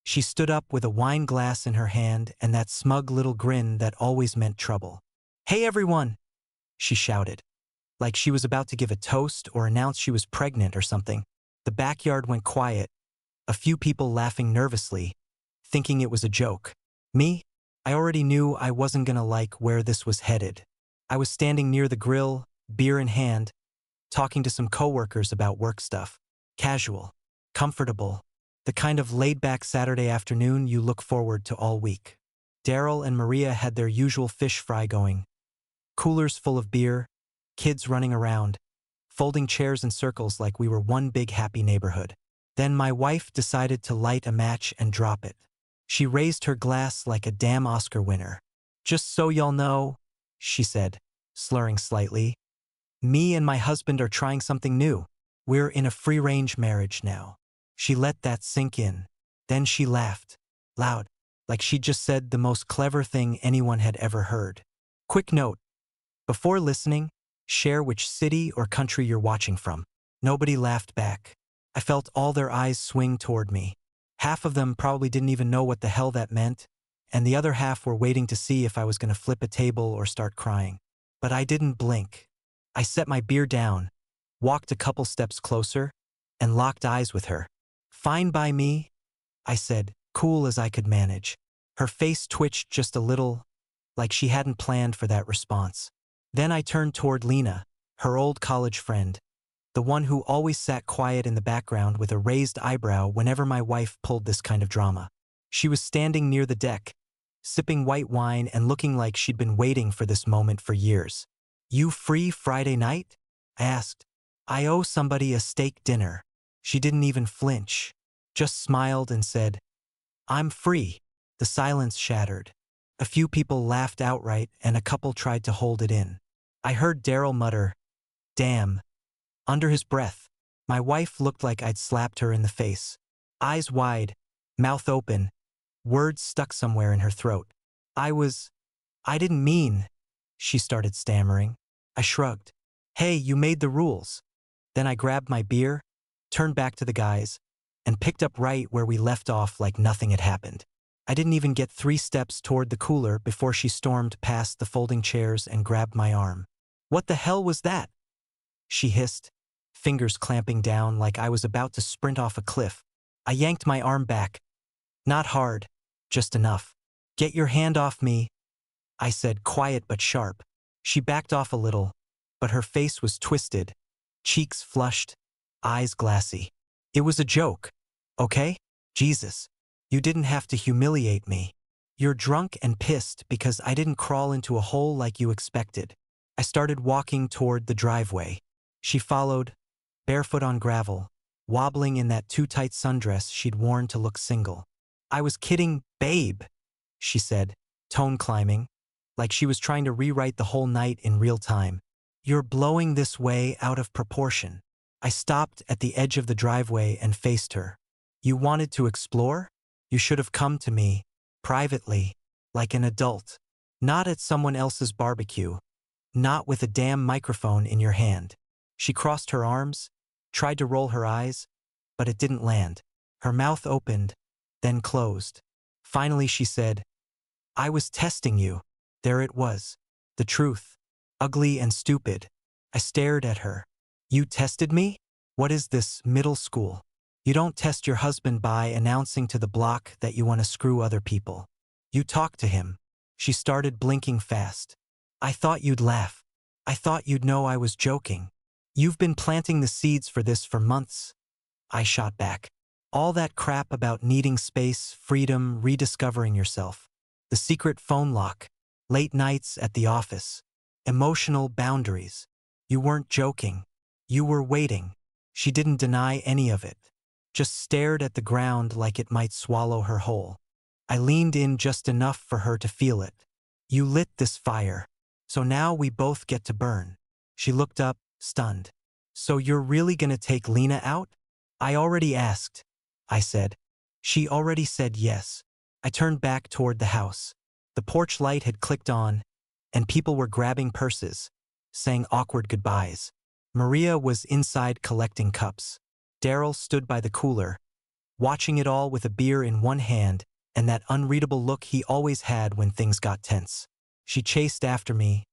She stood up with a wine glass in her hand and that smug little grin that always meant trouble. "Hey everyone!" she shouted, like she was about to give a toast or announce she was pregnant or something. The backyard went quiet, a few people laughing nervously, thinking it was a joke. Me? I already knew I wasn't gonna like where this was headed. I was standing near the grill, beer in hand, talking to some coworkers about work stuff. Casual, comfortable, the kind of laid-back Saturday afternoon you look forward to all week. Daryl and Maria had their usual fish fry going, coolers full of beer, kids running around, folding chairs in circles like we were one big happy neighborhood. Then my wife decided to light a match and drop it. She raised her glass like a damn Oscar winner. "Just so y'all know," she said, slurring slightly, "me and my husband are trying something new. We're in a free-range marriage now." She let that sink in. Then she laughed, loud, like she'd just said the most clever thing anyone had ever heard. Quick note: before listening, share which city or country you're watching from. Nobody laughed back. I felt all their eyes swing toward me. Half of them probably didn't even know what the hell that meant, and the other half were waiting to see if I was going to flip a table or start crying. But I didn't blink. I set my beer down, walked a couple steps closer, and locked eyes with her. "Fine by me," I said, cool as I could manage. Her face twitched just a little, like she hadn't planned for that response. Then I turned toward Lena, her old college friend, the one who always sat quiet in the background with a raised eyebrow whenever my wife pulled this kind of drama. She was standing near the deck, sipping white wine and looking like she'd been waiting for this moment for years. "You free Friday night?" I asked. "I owe somebody a steak dinner." She didn't even flinch, just smiled and said, "I'm free." The silence shattered. A few people laughed outright and a couple tried to hold it in. I heard Daryl mutter, "Damn," under his breath. My wife looked like I'd slapped her in the face. Eyes wide, mouth open, words stuck somewhere in her throat. I didn't mean," she started stammering. I shrugged. "Hey, you made the rules." Then I grabbed my beer, turned back to the guys, and picked up right where we left off like nothing had happened. I didn't even get 3 steps toward the cooler before she stormed past the folding chairs and grabbed my arm. "What the hell was that?" she hissed, fingers clamping down like I was about to sprint off a cliff. I yanked my arm back. Not hard, just enough. "Get your hand off me," I said, quiet but sharp. She backed off a little, but her face was twisted, cheeks flushed, eyes glassy. "It was a joke, okay? Jesus. You didn't have to humiliate me. You're drunk and pissed because I didn't crawl into a hole like you expected." I started walking toward the driveway. She followed, barefoot on gravel, wobbling in that too-tight sundress she'd worn to look single. "I was kidding, babe," she said, tone climbing, like she was trying to rewrite the whole night in real time. "You're blowing this way out of proportion." I stopped at the edge of the driveway and faced her. "You wanted to explore? You should have come to me, privately, like an adult. Not at someone else's barbecue. Not with a damn microphone in your hand." She crossed her arms, tried to roll her eyes, but it didn't land. Her mouth opened, then closed. Finally she said, "I was testing you." There it was. The truth. Ugly and stupid. I stared at her. "You tested me? What is this, middle school? You don't test your husband by announcing to the block that you want to screw other people. You talk to him." She started blinking fast. "I thought you'd laugh. I thought you'd know I was joking. You've been planting the seeds for this for months." I shot back. "All that crap about needing space, freedom, rediscovering yourself. The secret phone lock. Late nights at the office. Emotional boundaries. You weren't joking. You were waiting." She didn't deny any of it. Just stared at the ground like it might swallow her whole. I leaned in just enough for her to feel it. "You lit this fire. So now we both get to burn." She looked up, stunned. "So you're really gonna take Lena out?" "I already asked," I said. She already said yes. I turned back toward the house. The porch light had clicked on, and people were grabbing purses, saying awkward goodbyes. Maria was inside collecting cups. Daryl stood by the cooler, watching it all with a beer in one hand and that unreadable look he always had when things got tense. She chased after me,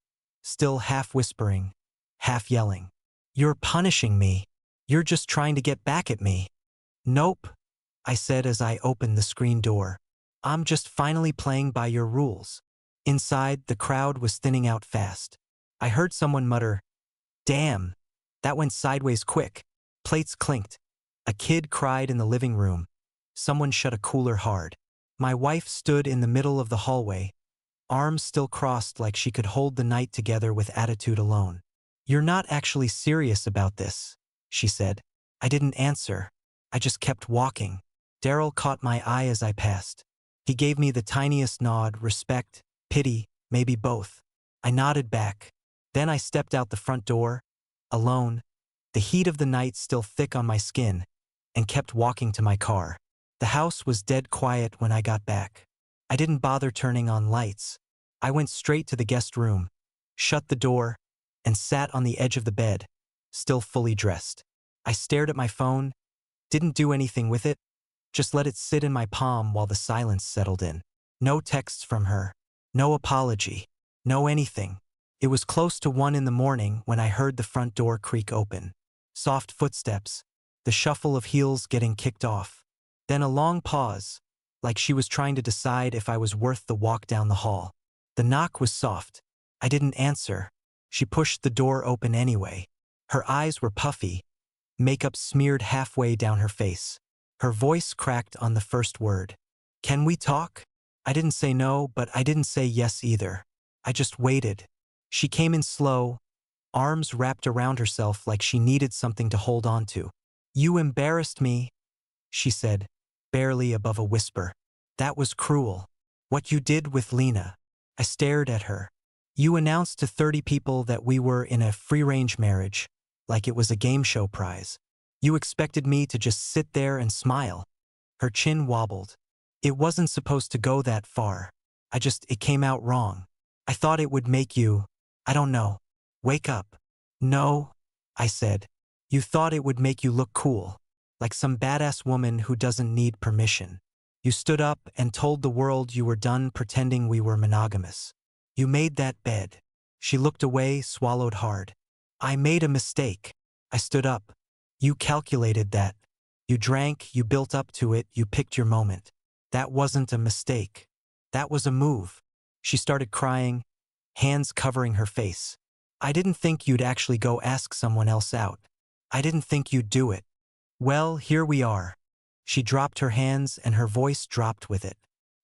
still half whispering, half yelling. "You're punishing me. You're just trying to get back at me." "Nope," I said as I opened the screen door. "I'm just finally playing by your rules." Inside, the crowd was thinning out fast. I heard someone mutter, "Damn, that went sideways quick." Plates clinked. A kid cried in the living room. Someone shut a cooler hard. My wife stood in the middle of the hallway, arms still crossed like she could hold the night together with attitude alone. "You're not actually serious about this," she said. I didn't answer. I just kept walking. Daryl caught my eye as I passed. He gave me the tiniest nod, respect, pity, maybe both. I nodded back. Then I stepped out the front door, alone, the heat of the night still thick on my skin, and kept walking to my car. The house was dead quiet when I got back. I didn't bother turning on lights. I went straight to the guest room, shut the door, and sat on the edge of the bed, still fully dressed. I stared at my phone, didn't do anything with it, just let it sit in my palm while the silence settled in. No texts from her, no apology, no anything. It was close to 1 in the morning when I heard the front door creak open. Soft footsteps, the shuffle of heels getting kicked off. Then a long pause, like she was trying to decide if I was worth the walk down the hall. The knock was soft. I didn't answer. She pushed the door open anyway. Her eyes were puffy, makeup smeared halfway down her face. Her voice cracked on the first word. "Can we talk?" I didn't say no, but I didn't say yes either. I just waited. She came in slow, arms wrapped around herself like she needed something to hold on to. "You embarrassed me," she said, barely above a whisper. "That was cruel. What you did with Lena." I stared at her. "You announced to 30 people that we were in a free-range marriage, like it was a game show prize. You expected me to just sit there and smile." Her chin wobbled. "It wasn't supposed to go that far. It came out wrong. I thought it would make you, I don't know, wake up." "No," I said. "You thought it would make you look cool, like some badass woman who doesn't need permission. You stood up and told the world you were done pretending we were monogamous. You made that bed." She looked away, swallowed hard. "I made a mistake." I stood up. "You calculated that. You drank, you built up to it, you picked your moment. That wasn't a mistake. That was a move." She started crying, hands covering her face. "I didn't think you'd actually go ask someone else out. I didn't think you'd do it. Well, here we are." She dropped her hands and her voice dropped with it.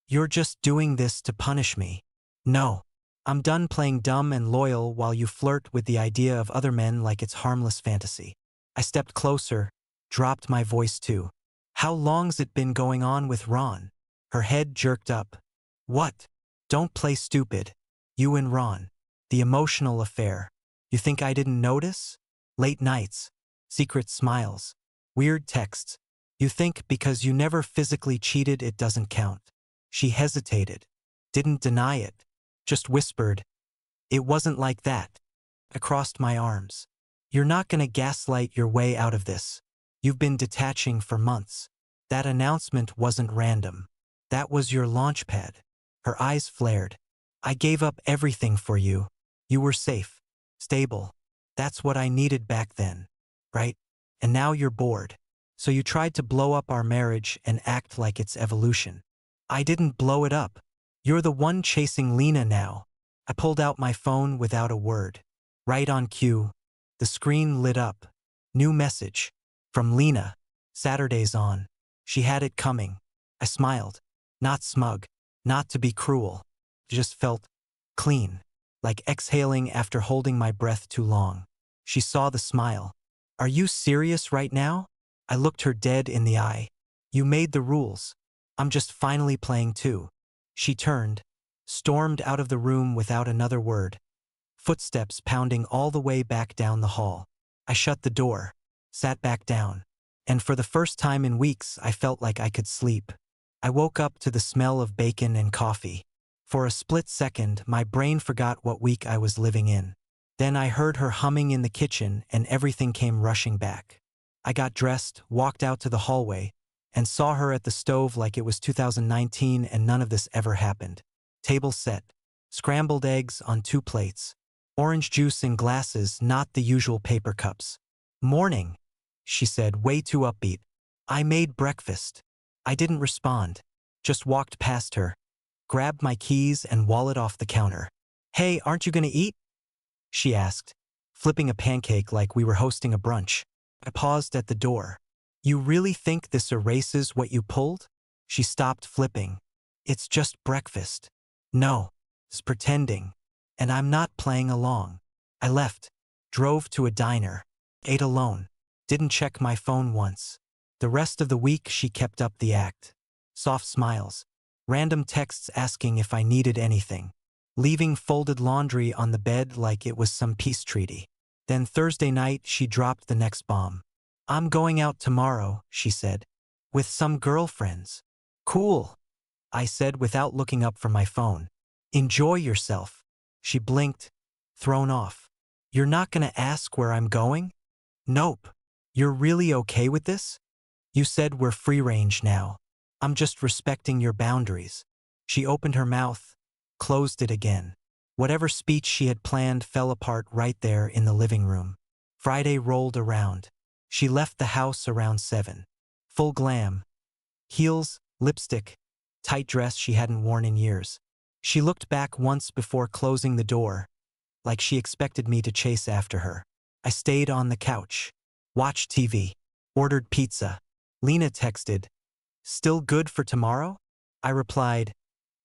"You're just doing this to punish me." "No. I'm done playing dumb and loyal while you flirt with the idea of other men like it's harmless fantasy." I stepped closer, dropped my voice too. "How long's it been going on with Ron?" Her head jerked up. "What? Don't play stupid. You and Ron. The emotional affair. You think I didn't notice? Late nights. Secret smiles. Weird texts. You think because you never physically cheated it doesn't count." She hesitated. Didn't deny it. Just whispered, "It wasn't like that." I crossed my arms. "You're not gonna gaslight your way out of this. You've been detaching for months. That announcement wasn't random. That was your launchpad." Her eyes flared. "I gave up everything for you. You were safe, stable. That's what I needed back then, right? And now you're bored. So you tried to blow up our marriage and act like it's evolution." "I didn't blow it up. You're the one chasing Lena now." I pulled out my phone without a word. Right on cue, the screen lit up. New message. From Lena. "Saturday's on." She had it coming. I smiled. Not smug. Not to be cruel. Just felt clean. Like exhaling after holding my breath too long. She saw the smile. "Are you serious right now?" I looked her dead in the eye. "You made the rules. I'm just finally playing too." She turned, stormed out of the room without another word. Footsteps pounding all the way back down the hall. I shut the door, sat back down, and for the first time in weeks I felt like I could sleep. I woke up to the smell of bacon and coffee. For a split second, my brain forgot what week I was living in. Then I heard her humming in the kitchen and everything came rushing back. I got dressed, walked out to the hallway, and saw her at the stove like it was 2019 and none of this ever happened. Table set. Scrambled eggs on 2 plates. Orange juice in glasses, not the usual paper cups. "Morning," she said, way too upbeat. "I made breakfast." I didn't respond. Just walked past her. Grabbed my keys and wallet off the counter. "Hey, aren't you gonna eat?" she asked, flipping a pancake like we were hosting a brunch. I paused at the door. "You really think this erases what you pulled?" She stopped flipping. "It's just breakfast." "No, it's pretending. And I'm not playing along." I left, drove to a diner, ate alone, didn't check my phone once. The rest of the week she kept up the act. Soft smiles, random texts asking if I needed anything, leaving folded laundry on the bed like it was some peace treaty. Then Thursday night she dropped the next bomb. "I'm going out tomorrow," she said, "with some girlfriends." "Cool," I said without looking up from my phone. "Enjoy yourself." She blinked, thrown off. "You're not gonna ask where I'm going?" "Nope." "You're really okay with this?" "You said we're free range now. I'm just respecting your boundaries." She opened her mouth, closed it again. Whatever speech she had planned fell apart right there in the living room. Friday rolled around. She left the house around 7. Full glam. Heels, lipstick, tight dress she hadn't worn in years. She looked back once before closing the door, like she expected me to chase after her. I stayed on the couch, watched TV, ordered pizza. Lena texted, "Still good for tomorrow?" I replied,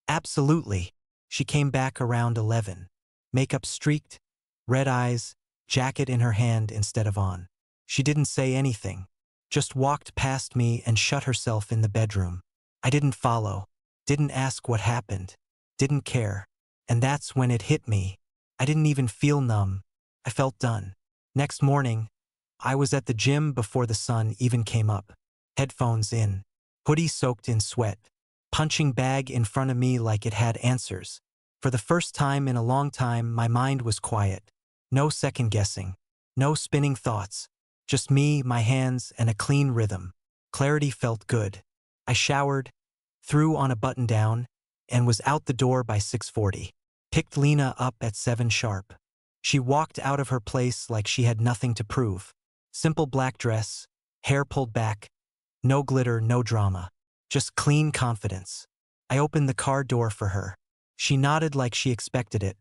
"Absolutely." She came back around 11. Makeup streaked, red eyes, jacket in her hand instead of on. She didn't say anything, just walked past me and shut herself in the bedroom. I didn't follow, didn't ask what happened, didn't care. And that's when it hit me. I didn't even feel numb. I felt done. Next morning, I was at the gym before the sun even came up. Headphones in, hoodie soaked in sweat, punching bag in front of me like it had answers. For the first time in a long time, my mind was quiet. No second guessing, no spinning thoughts. Just me, my hands, and a clean rhythm. Clarity felt good. I showered, threw on a button-down, and was out the door by 6:40. Picked Lena up at 7 sharp. She walked out of her place like she had nothing to prove. Simple black dress, hair pulled back, no glitter, no drama. Just clean confidence. I opened the car door for her. She nodded like she expected it.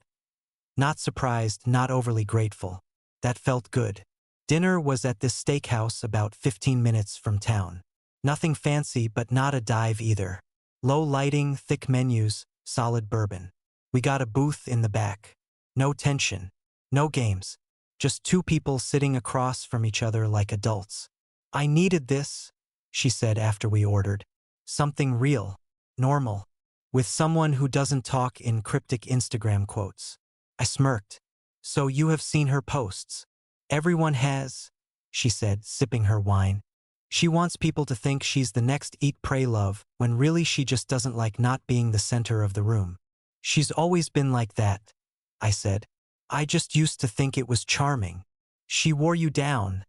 Not surprised, not overly grateful. That felt good. Dinner was at this steakhouse about 15 minutes from town. Nothing fancy, but not a dive either. Low lighting, thick menus, solid bourbon. We got a booth in the back. No tension. No games. Just 2 people sitting across from each other like adults. "I needed this," she said after we ordered. "Something real, normal, with someone who doesn't talk in cryptic Instagram quotes." I smirked. "So you have seen her posts?" "Everyone has," she said, sipping her wine. "She wants people to think she's the next Eat, Pray, Love, when really she just doesn't like not being the center of the room." "She's always been like that," I said. "I just used to think it was charming." "She wore you down,"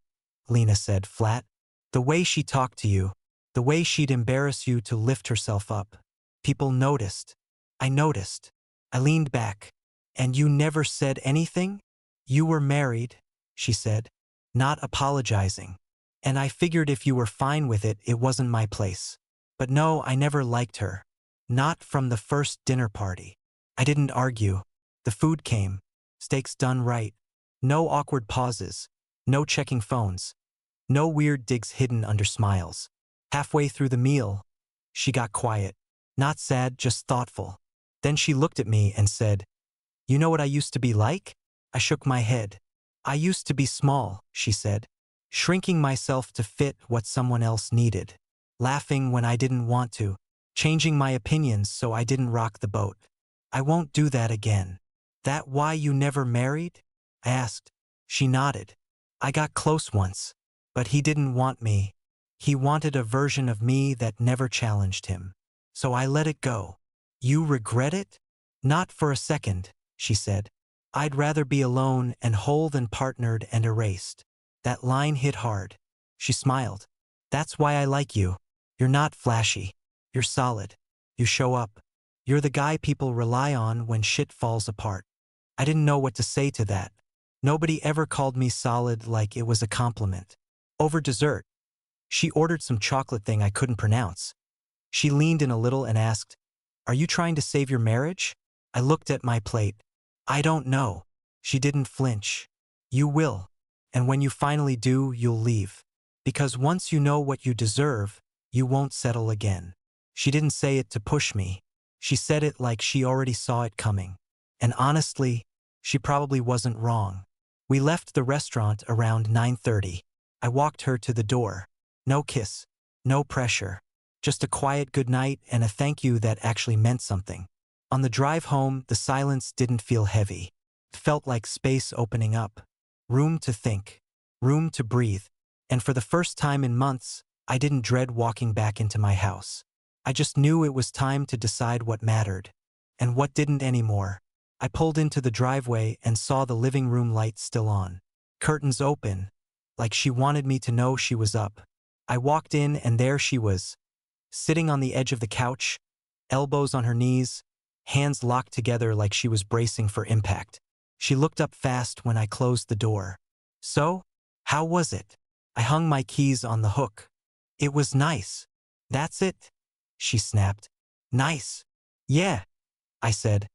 Lena said flat. "The way she talked to you, the way she'd embarrass you to lift herself up. People noticed." I noticed. I leaned back. "And you never said anything?" "You were married," she said, not apologizing. "And I figured if you were fine with it, it wasn't my place. But no, I never liked her. Not from the first dinner party." I didn't argue. The food came. Steaks done right. No awkward pauses. No checking phones. No weird digs hidden under smiles. Halfway through the meal, she got quiet. Not sad, just thoughtful. Then she looked at me and said, "You know what I used to be like?" I shook my head. "I used to be small," she said, "shrinking myself to fit what someone else needed. Laughing when I didn't want to. Changing my opinions so I didn't rock the boat. I won't do that again." "That why you never married?" I asked. She nodded. "I got close once, but he didn't want me. He wanted a version of me that never challenged him. So I let it go." "You regret it?" "Not for a second," she said. "I'd rather be alone and whole than partnered and erased." That line hit hard. She smiled. "That's why I like you. You're not flashy. You're solid. You show up. You're the guy people rely on when shit falls apart. I didn't know what to say to that. Nobody ever called me solid like it was a compliment. Over dessert, she ordered some chocolate thing I couldn't pronounce. She leaned in a little and asked, "Are you trying to save your marriage?" I looked at my plate. "I don't know." She didn't flinch. "You will. And when you finally do, you'll leave. Because once you know what you deserve, you won't settle again." She didn't say it to push me. She said it like she already saw it coming. And honestly, she probably wasn't wrong. We left the restaurant around 9:30. I walked her to the door. No kiss. No pressure. Just a quiet goodnight and a thank you that actually meant something. On the drive home, the silence didn't feel heavy. It felt like space opening up. Room to think. Room to breathe. And for the first time in months, I didn't dread walking back into my house. I just knew it was time to decide what mattered. And what didn't anymore. I pulled into the driveway and saw the living room light still on. Curtains open, like she wanted me to know she was up. I walked in and there she was, sitting on the edge of the couch, elbows on her knees, hands locked together like she was bracing for impact. She looked up fast when I closed the door. "So, how was it?" I hung my keys on the hook. "It was nice." "That's it?" she snapped. "Nice." "Yeah," I said,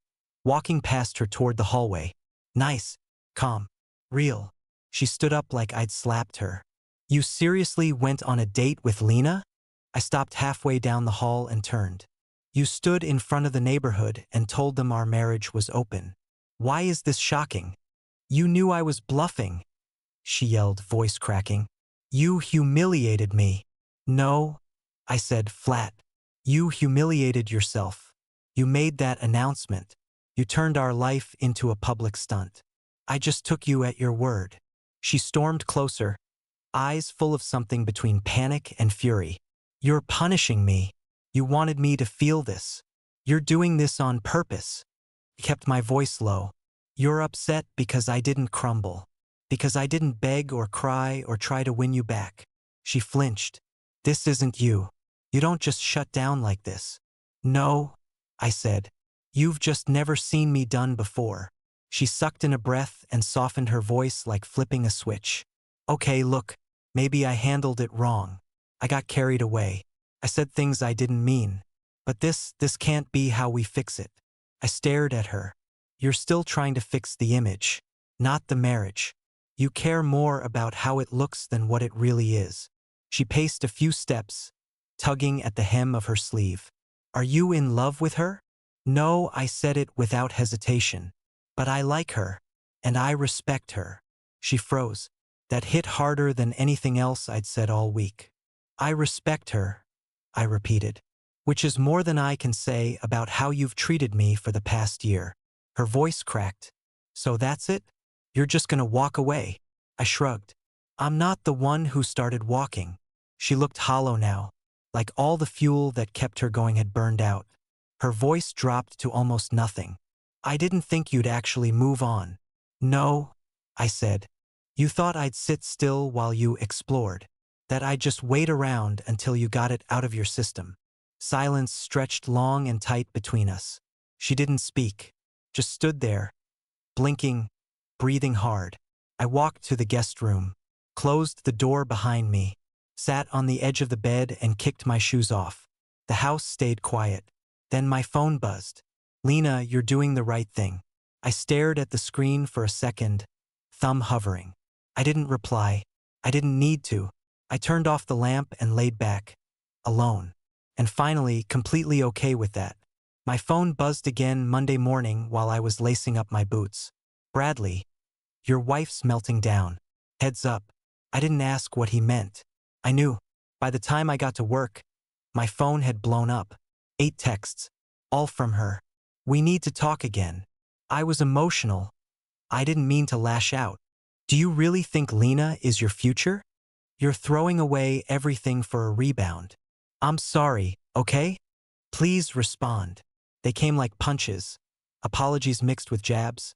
walking past her toward the hallway. "Nice, calm, real." She stood up like I'd slapped her. "You seriously went on a date with Lena?" I stopped halfway down the hall and turned. "You stood in front of the neighborhood and told them our marriage was open. Why is this shocking?" "You knew I was bluffing," she yelled, voice cracking. "You humiliated me." "No," I said flat. "You humiliated yourself. You made that announcement. You turned our life into a public stunt. I just took you at your word." She stormed closer, eyes full of something between panic and fury. "You're punishing me. You wanted me to feel this. You're doing this on purpose." I kept my voice low. "You're upset because I didn't crumble. Because I didn't beg or cry or try to win you back." She flinched. "This isn't you. You don't just shut down like this." "No," I said. "You've just never seen me done before." She sucked in a breath and softened her voice like flipping a switch. "Okay, look, maybe I handled it wrong. I got carried away. I said things I didn't mean. But this can't be how we fix it." I stared at her. "You're still trying to fix the image, not the marriage. You care more about how it looks than what it really is." She paced a few steps, tugging at the hem of her sleeve. "Are you in love with her?" "No," I said it without hesitation. "But I like her, and I respect her." She froze. That hit harder than anything else I'd said all week. "I respect her," I repeated. "Which is more than I can say about how you've treated me for the past year." Her voice cracked. "So that's it? You're just gonna walk away?" I shrugged. "I'm not the one who started walking." She looked hollow now, like all the fuel that kept her going had burned out. Her voice dropped to almost nothing. "I didn't think you'd actually move on." "No," I said. "You thought I'd sit still while you explored. That I'd just wait around until you got it out of your system." Silence stretched long and tight between us. She didn't speak, just stood there, blinking, breathing hard. I walked to the guest room, closed the door behind me, sat on the edge of the bed and kicked my shoes off. The house stayed quiet. Then my phone buzzed. "Lena, you're doing the right thing." I stared at the screen for a second, thumb hovering. I didn't reply. I didn't need to. I turned off the lamp and laid back, alone. And finally, completely okay with that. My phone buzzed again Monday morning while I was lacing up my boots. "Bradley, your wife's melting down. Heads up." I didn't ask what he meant. I knew. By the time I got to work, my phone had blown up. 8 texts, all from her. "We need to talk again." I was emotional. I didn't mean to lash out. "Do you really think Lena is your future? You're throwing away everything for a rebound." "I'm sorry, okay? Please respond." They came like punches, apologies mixed with jabs,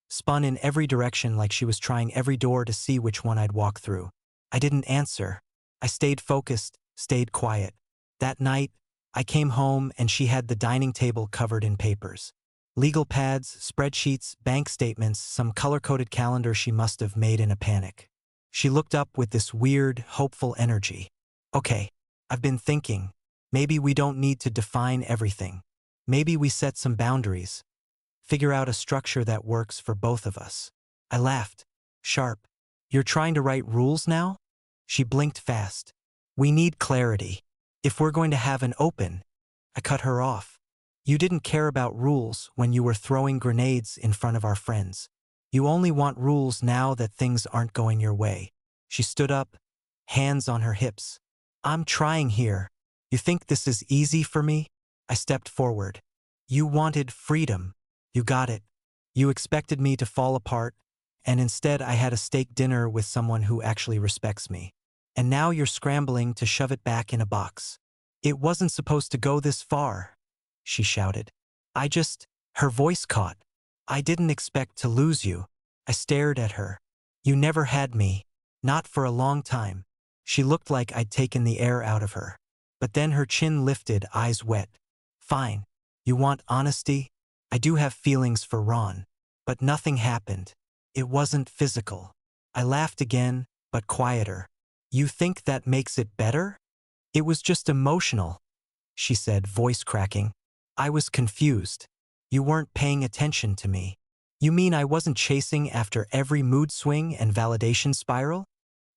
spun in every direction like she was trying every door to see which one I'd walk through. I didn't answer. I stayed focused, stayed quiet. That night, I came home and she had the dining table covered in papers. Legal pads, spreadsheets, bank statements, some color-coded calendar she must have made in a panic. She looked up with this weird, hopeful energy. Okay, I've been thinking, maybe we don't need to define everything. Maybe we set some boundaries. Figure out a structure that works for both of us. I laughed. Sharp. You're trying to write rules now? She blinked fast. We need clarity. If we're going to have an open, I cut her off. You didn't care about rules when you were throwing grenades in front of our friends. You only want rules now that things aren't going your way. She stood up, hands on her hips. I'm trying here. You think this is easy for me? I stepped forward. You wanted freedom. You got it. You expected me to fall apart, and instead I had a steak dinner with someone who actually respects me. And now you're scrambling to shove it back in a box. It wasn't supposed to go this far, she shouted. Her voice caught. I didn't expect to lose you. I stared at her. You never had me. Not for a long time. She looked like I'd taken the air out of her. But then her chin lifted, eyes wet. Fine. You want honesty? I do have feelings for Ron. But nothing happened. It wasn't physical. I laughed again, but quieter. You think that makes it better? It was just emotional, she said, voice cracking. I was confused. You weren't paying attention to me. You mean I wasn't chasing after every mood swing and validation spiral?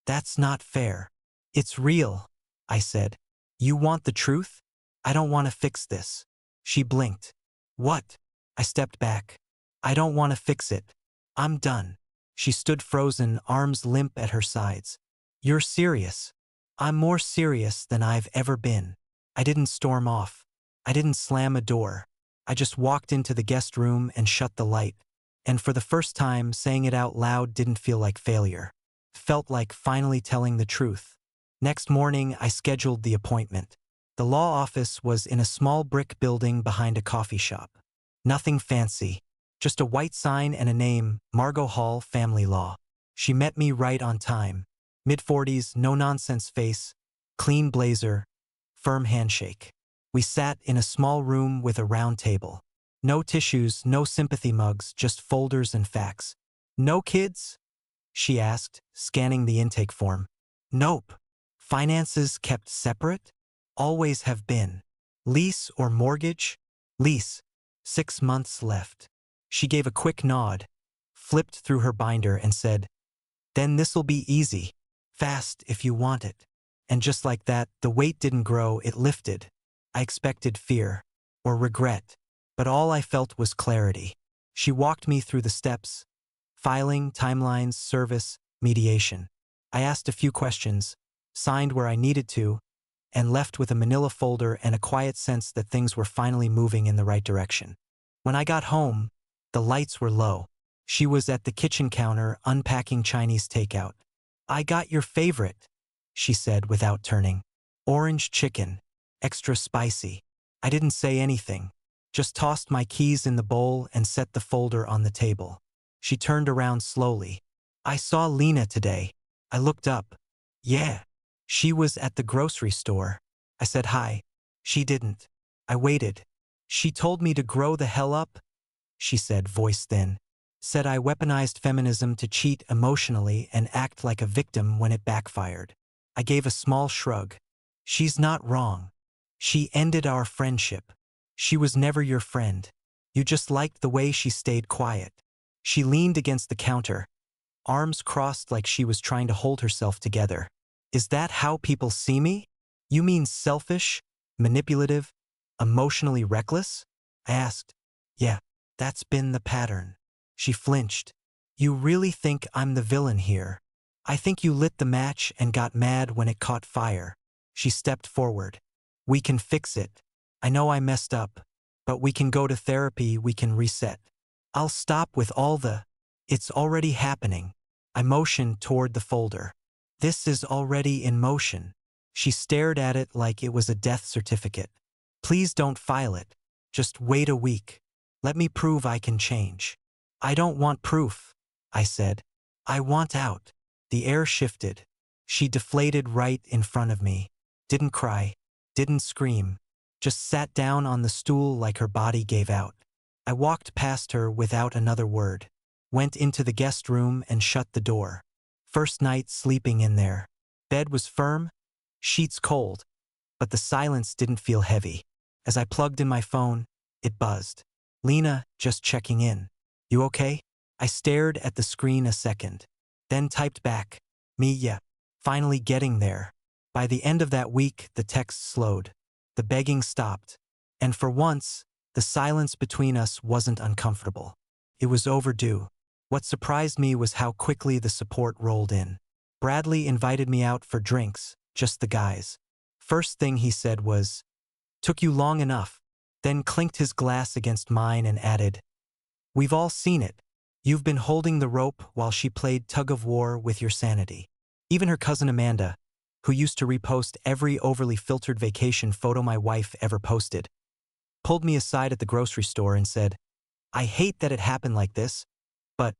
That's not fair. It's real, I said. You want the truth? I don't want to fix this. She blinked. What? I stepped back. I don't want to fix it. I'm done. She stood frozen, arms limp at her sides. You're serious. I'm more serious than I've ever been. I didn't storm off. I didn't slam a door. I just walked into the guest room and shut the light. And for the first time, saying it out loud didn't feel like failure. It felt like finally telling the truth. Next morning, I scheduled the appointment. The law office was in a small brick building behind a coffee shop. Nothing fancy, just a white sign and a name, Margot Hall Family Law. She met me right on time. Mid-40s, no-nonsense face, clean blazer, firm handshake. We sat in a small room with a round table. No tissues, no sympathy mugs, just folders and facts. No kids? She asked, scanning the intake form. Nope. Finances kept separate? Always have been. Lease or mortgage? Lease. 6 months left. She gave a quick nod, flipped through her binder and said, Then this'll be easy. Fast if you want it. And just like that, the weight didn't grow, it lifted. I expected fear or regret, but all I felt was clarity. She walked me through the steps, filing, timelines, service, mediation. I asked a few questions, signed where I needed to, and left with a manila folder and a quiet sense that things were finally moving in the right direction. When I got home, the lights were low. She was at the kitchen counter unpacking Chinese takeout. I got your favorite, she said without turning. Orange chicken, extra spicy. I didn't say anything, just tossed my keys in the bowl and set the folder on the table. She turned around slowly. I saw Lena today. I looked up. Yeah. She was at the grocery store. I said hi. She didn't. I waited. She told me to grow the hell up, she said, voice thin. Said I weaponized feminism to cheat emotionally and act like a victim when it backfired. I gave a small shrug. She's not wrong. She ended our friendship. She was never your friend. You just liked the way she stayed quiet. She leaned against the counter, arms crossed like she was trying to hold herself together. Is that how people see me? You mean selfish, manipulative, emotionally reckless? I asked. Yeah, that's been the pattern. She flinched. You really think I'm the villain here? I think you lit the match and got mad when it caught fire. She stepped forward. We can fix it. I know I messed up, but we can go to therapy, we can reset. I'll stop with all the, it's already happening. I motioned toward the folder. This is already in motion. She stared at it like it was a death certificate. Please don't file it. Just wait a week. Let me prove I can change. I don't want proof, I said. I want out. The air shifted. She deflated right in front of me. Didn't cry. Didn't scream. Just sat down on the stool like her body gave out. I walked past her without another word. Went into the guest room and shut the door. First night sleeping in there. Bed was firm, sheets cold, but the silence didn't feel heavy. As I plugged in my phone, it buzzed. Lena, just checking in. You okay? I stared at the screen a second, then typed back. Me, yeah. Finally getting there. By the end of that week, the text slowed. The begging stopped. And for once, the silence between us wasn't uncomfortable. It was overdue. What surprised me was how quickly the support rolled in. Bradley invited me out for drinks, just the guys. First thing he said was, "Took you long enough," then clinked his glass against mine and added, "We've all seen it. You've been holding the rope while she played tug-of-war with your sanity." Even her cousin Amanda, who used to repost every overly filtered vacation photo my wife ever posted, pulled me aside at the grocery store and said, "I hate that it happened like this, but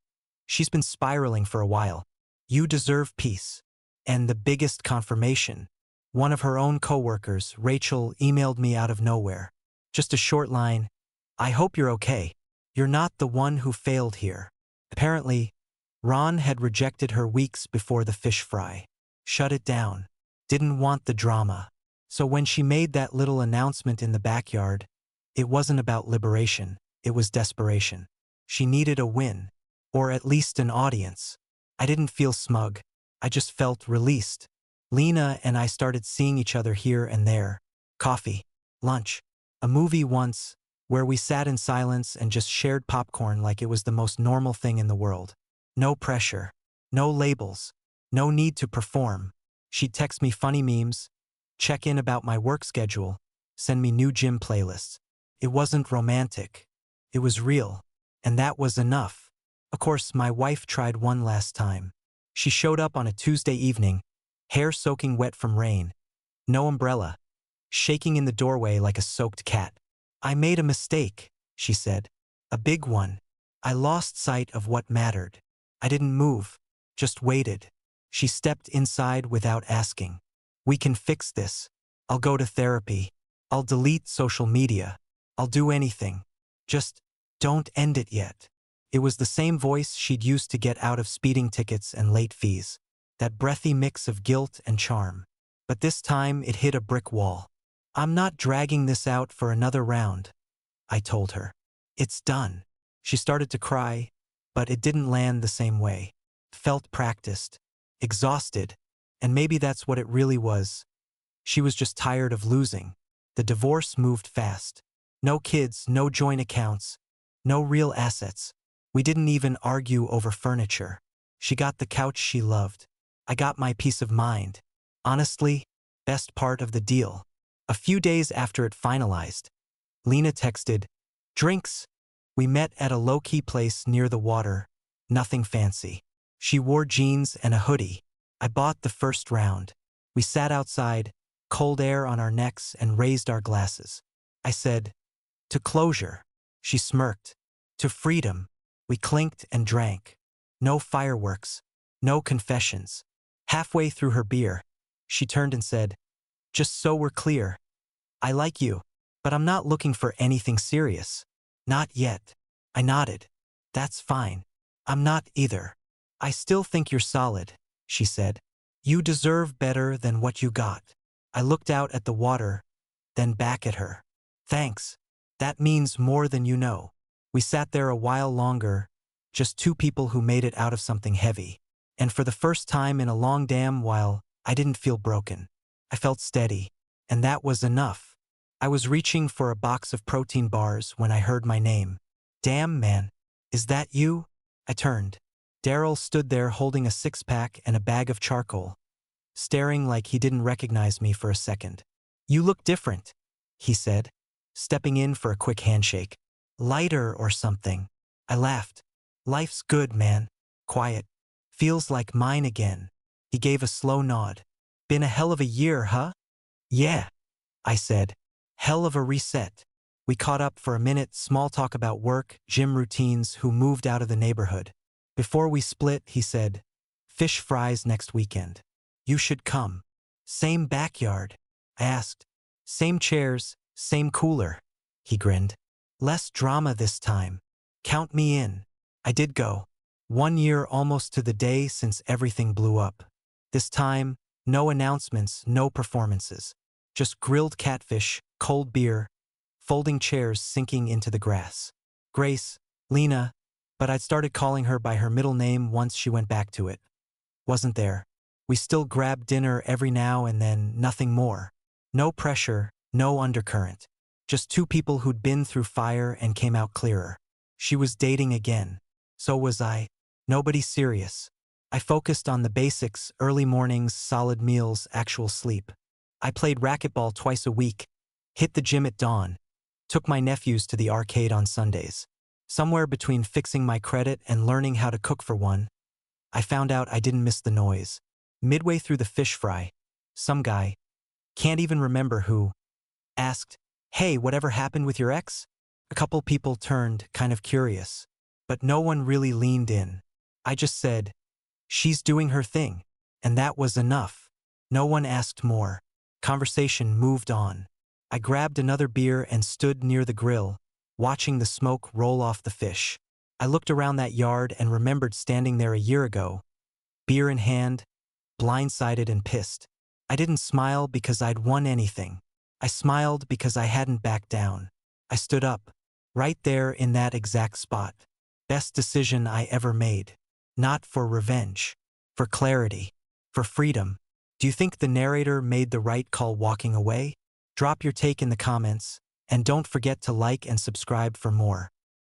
she's been spiraling for a while. You deserve peace." And the biggest confirmation, one of her own coworkers, Rachel, emailed me out of nowhere. Just a short line, "I hope you're okay. You're not the one who failed here." Apparently, Ron had rejected her weeks before the fish fry. Shut it down. Didn't want the drama. So when she made that little announcement in the backyard, it wasn't about liberation, it was desperation. She needed a win, or at least an audience. I didn't feel smug. I just felt released. Lena and I started seeing each other here and there. Coffee, lunch, a movie once, where we sat in silence and just shared popcorn like it was the most normal thing in the world. No pressure, no labels, no need to perform. She'd text me funny memes, check in about my work schedule, send me new gym playlists. It wasn't romantic. It was real. And that was enough. Of course, my wife tried one last time. She showed up on a Tuesday evening, hair soaking wet from rain, no umbrella, shaking in the doorway like a soaked cat. "I made a mistake," she said. "A big one. I lost sight of what mattered. I didn't move, just waited." She stepped inside without asking. "We can fix this. I'll go to therapy. I'll delete social media. I'll do anything. Just don't end it yet." It was the same voice she'd used to get out of speeding tickets and late fees. That breathy mix of guilt and charm. But this time it hit a brick wall. "I'm not dragging this out for another round," I told her. "It's done." She started to cry, but it didn't land the same way. Felt practiced, exhausted, and maybe that's what it really was. She was just tired of losing. The divorce moved fast. No kids, no joint accounts, no real assets. We didn't even argue over furniture. She got the couch she loved. I got my peace of mind. Honestly, best part of the deal. A few days after it finalized, Lena texted, "Drinks." We met at a low-key place near the water. Nothing fancy. She wore jeans and a hoodie. I bought the first round. We sat outside, cold air on our necks, and raised our glasses. I said, "To closure." She smirked. "To freedom." We clinked and drank. No fireworks. No confessions. Halfway through her beer, she turned and said, "Just so we're clear, I like you, but I'm not looking for anything serious. Not yet." I nodded. "That's fine. I'm not either." "I still think you're solid," she said. "You deserve better than what you got." I looked out at the water, then back at her. "Thanks. That means more than you know." We sat there a while longer, just two people who made it out of something heavy. And for the first time in a long damn while, I didn't feel broken. I felt steady, and that was enough. I was reaching for a box of protein bars when I heard my name. "Damn, man. Is that you?" I turned. Daryl stood there holding a six-pack and a bag of charcoal, staring like he didn't recognize me for a second. "You look different," he said, stepping in for a quick handshake. "Lighter or something." I laughed. "Life's good, man. Quiet. Feels like mine again." He gave a slow nod. "Been a hell of a year, huh?" "Yeah," I said. "Hell of a reset." We caught up for a minute, small talk about work, gym routines, who moved out of the neighborhood. Before we split, he said, "Fish fries next weekend. You should come." "Same backyard?" I asked. Same chairs, same cooler. He grinned. Less drama this time. Count me in. I did go. 1 year almost to the day since everything blew up. This time, no announcements, no performances. Just grilled catfish, cold beer, folding chairs sinking into the grass. Grace, Lena, but I'd started calling her by her middle name once she went back to it. Wasn't there. We still grabbed dinner every now and then, nothing more. No pressure, no undercurrent. Just two people who'd been through fire and came out clearer. She was dating again. So was I. Nobody serious. I focused on the basics, early mornings, solid meals, actual sleep. I played racquetball twice a week, hit the gym at dawn, took my nephews to the arcade on Sundays. Somewhere between fixing my credit and learning how to cook for one, I found out I didn't miss the noise. Midway through the fish fry, some guy, can't even remember who, asked, "Hey, whatever happened with your ex?" A couple people turned, kind of curious, but no one really leaned in. I just said, "She's doing her thing," and that was enough. No one asked more. Conversation moved on. I grabbed another beer and stood near the grill, watching the smoke roll off the fish. I looked around that yard and remembered standing there a year ago, beer in hand, blindsided and pissed. I didn't smile because I'd won anything. I smiled because I hadn't backed down. I stood up, right there in that exact spot. Best decision I ever made. Not for revenge. For clarity. For freedom. Do you think the narrator made the right call walking away? Drop your take in the comments, and don't forget to like and subscribe for more.